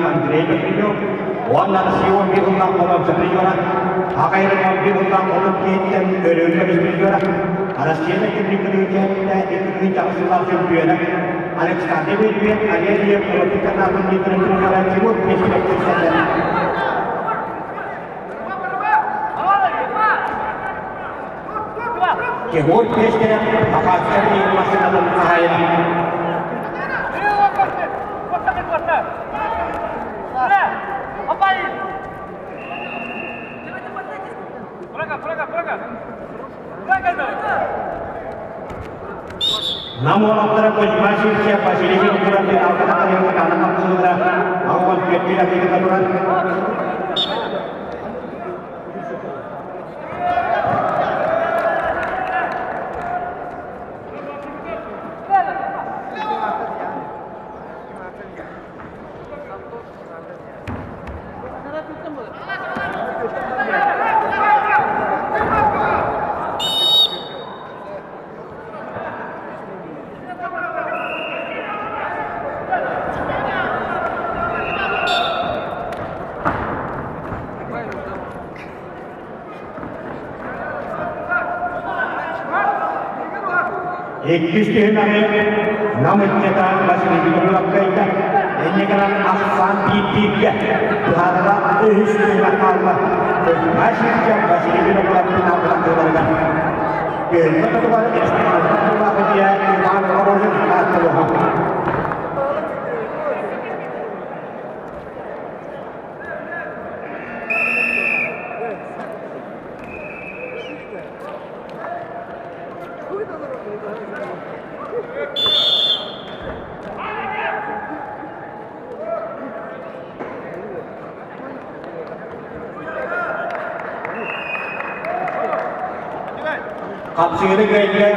Андрей Бекренев, он Тарского бирундан колон саприйора, Акайрон бирундан колон кейттен өрөөнө бирийора, Россияда кимдиктерде экинчи жашылар чемпиону Александр Бекренев, Андрей Бекренев, Тимур Пестерев. Тимур Пестерев, Академия машинадан сахайна. Namun antara masih siapa sih ini kurang di awal yang kita nak sudah awal kita turun. Ekistihna namun kita masih dilakukan ini kan asan tiga berharap ekistihna Allah masih dilakukan apa juga kita kepada ekistihna Allah dia iman orang yang Allah. Kapsiri kayaknya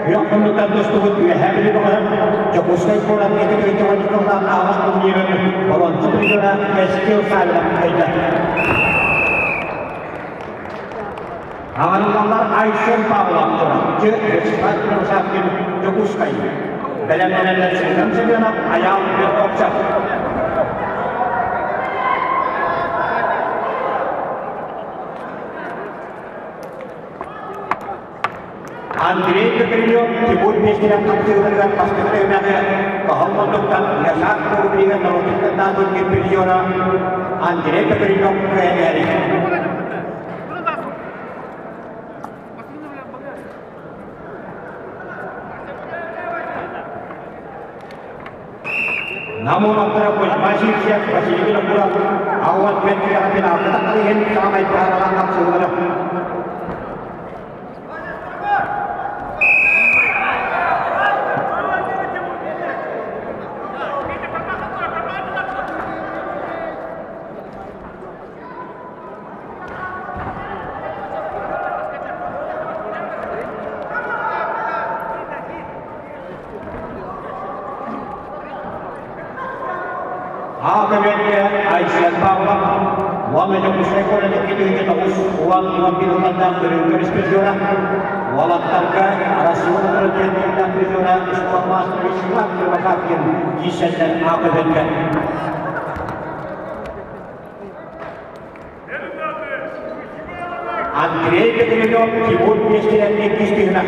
yang menuntut tersebut juga habis banget. Jakutsk kurang itu cuma kurang awas kemudian kalau seperti itu skill salah aja. Awan kamar Aisyah Pawlova kurang. Jadi cepat merusakin Jakutsk ini. Dalam sistem sebenarnya ayam berkocak. Андрей Бекренев, Тимур Пестерев, категория паскеттеринде кахалмандыктан яшак рубрика народтан өткөн периода Андрей Бекренев кайнери. Namun antara masih siap masih kurang awal pentingnya final tetapi ini sampai peralahan sebenarnya. Kemudian Aisyah Pawlova, wame Jakutsk kurang itu terus uang biru tentang Triumf Pesteriora, walat targa rasul terjadi tentang Pesteriora semua master Islam terbahagia kisah dan akademik. Anдрей Бекренев, Тимур Пестерев ekistihna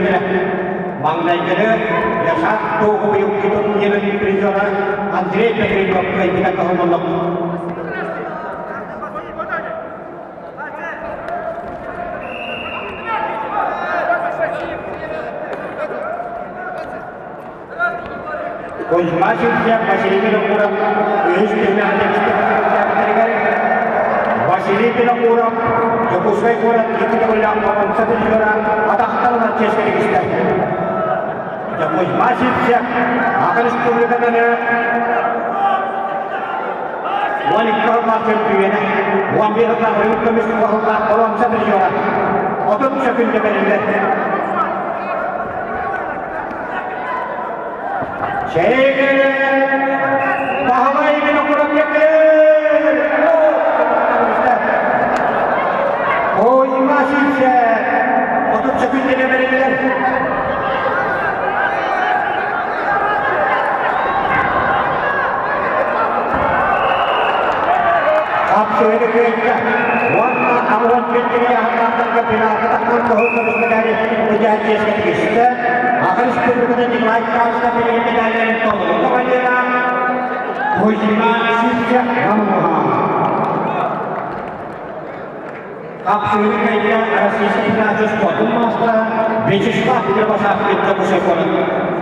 Mangnaiknya ya satu yang kita punya di Triumf Anдрей Бекренев kita kehormatan. Kuis masih siap masih ini kurang ekistihna Vasily kurang Jakutsk kurang itu kurang kawan satu juara atas tangan Chester kita. Jakutsk masih siap akan sepuluhnya wanita champion wambil tahu kemis kawan satu juara otot sekali kebenaran Cek bahwa ini kurang masih siap untuk sekali kebenaran Kapsöyliköyttä. Vuonna alueen pyrkimiä hankalta pilaa katakon kohuttamista ujian Respublikadan laikkaista pidetään tolkutavajana hoitamaan sisä rammuhaa. Kapsöyliköyttä sisäiläisys kotumaasta vesistä ilmasahvittu kusekonen.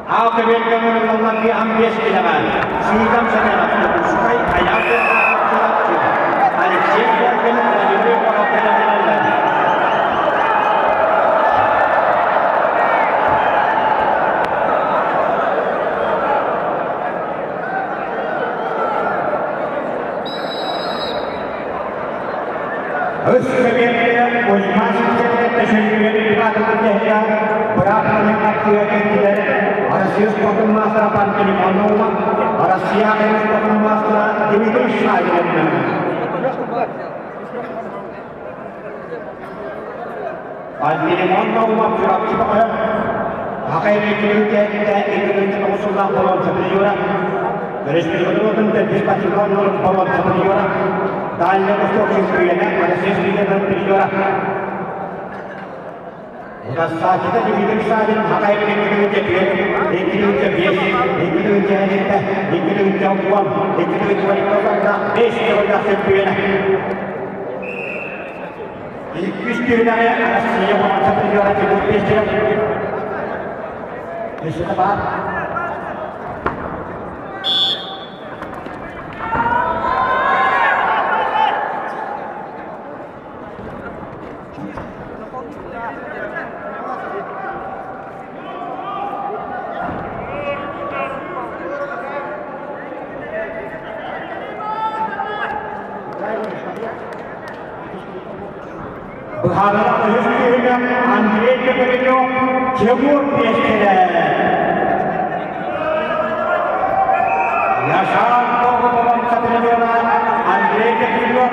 Aukevien kemurin ambies pitämään. Siikam sanella kuskai ajatella. Alexander Bekreniv Özseviye'ye uzmanlıkları teşekkürleri ifade bırakmanın aktiviteleri arasıyız toplummasına partili anlamı arasıya henüz toplummasına demektir şahiretler. Partili anlamı bıraktığı hakikaten ekonomik konusundan falan sapırıyor. Respublikadan terbiyetten falan sapırıyor. Dalle questo Cimpriene, ma se si deve migliorare. Una società di Vidosavia, magari di Андрей Бекренев, Тимур Пестерев. Yaşar Doğu'nun satırları Андрей Бекренев,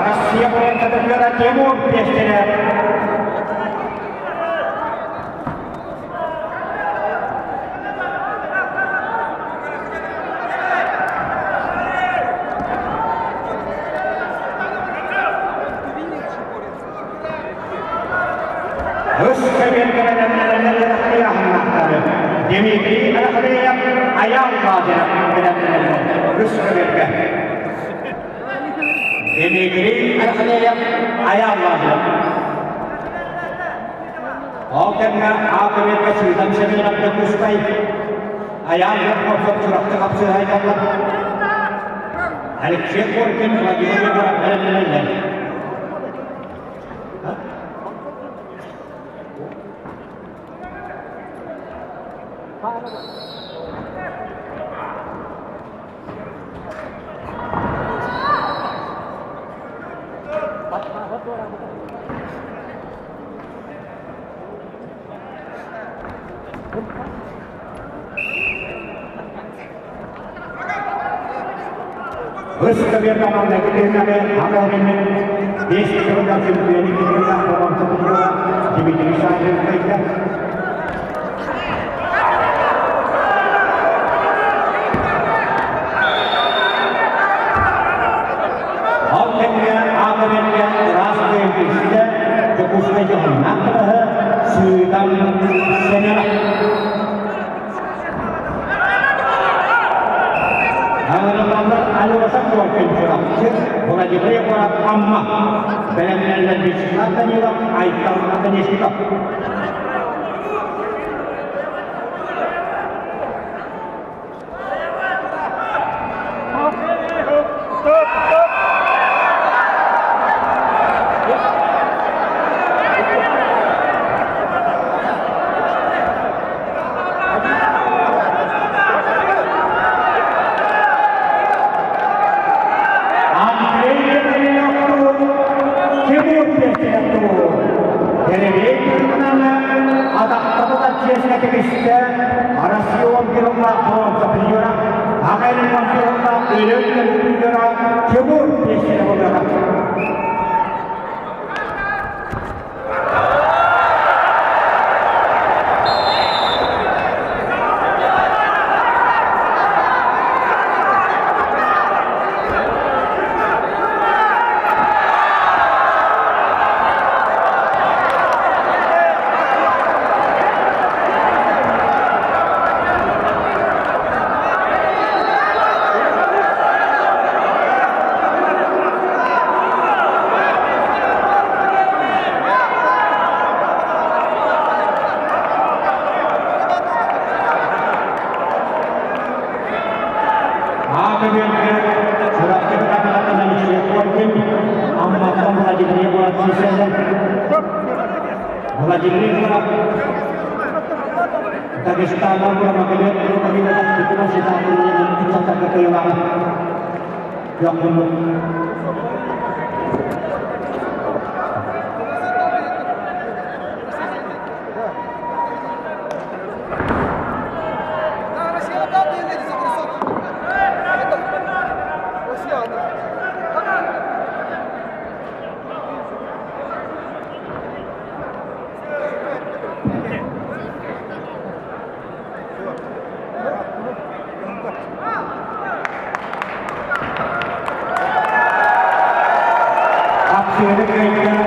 Rusya'nın satırları Тимур Пестерев. Dimitri Bekrenev ayağın tacına bilenlerden Rusya Dimitri Bekrenev ayağın tacına. Halkına akıbette suydan sevinakta kuşkay ayağın korkup çuraktı kapsı hayvanlar. Alexey Korkin vadiyeyi bıraklarından. Rusya bir zamanda gidenlere haberinin değişik yoldan sürükleyeni gidenler olan satılıyor. Dimitri Şahir'deyken amma belenlerden bir çıkartan yılak, ayıklarından eşkıdak. Тимур Пестерев olarak. saja. Vladimir Dagestan nomor makanya kami dapat kita masih tak punya kita tak kehilangan. Yang belum Aksi ini kayaknya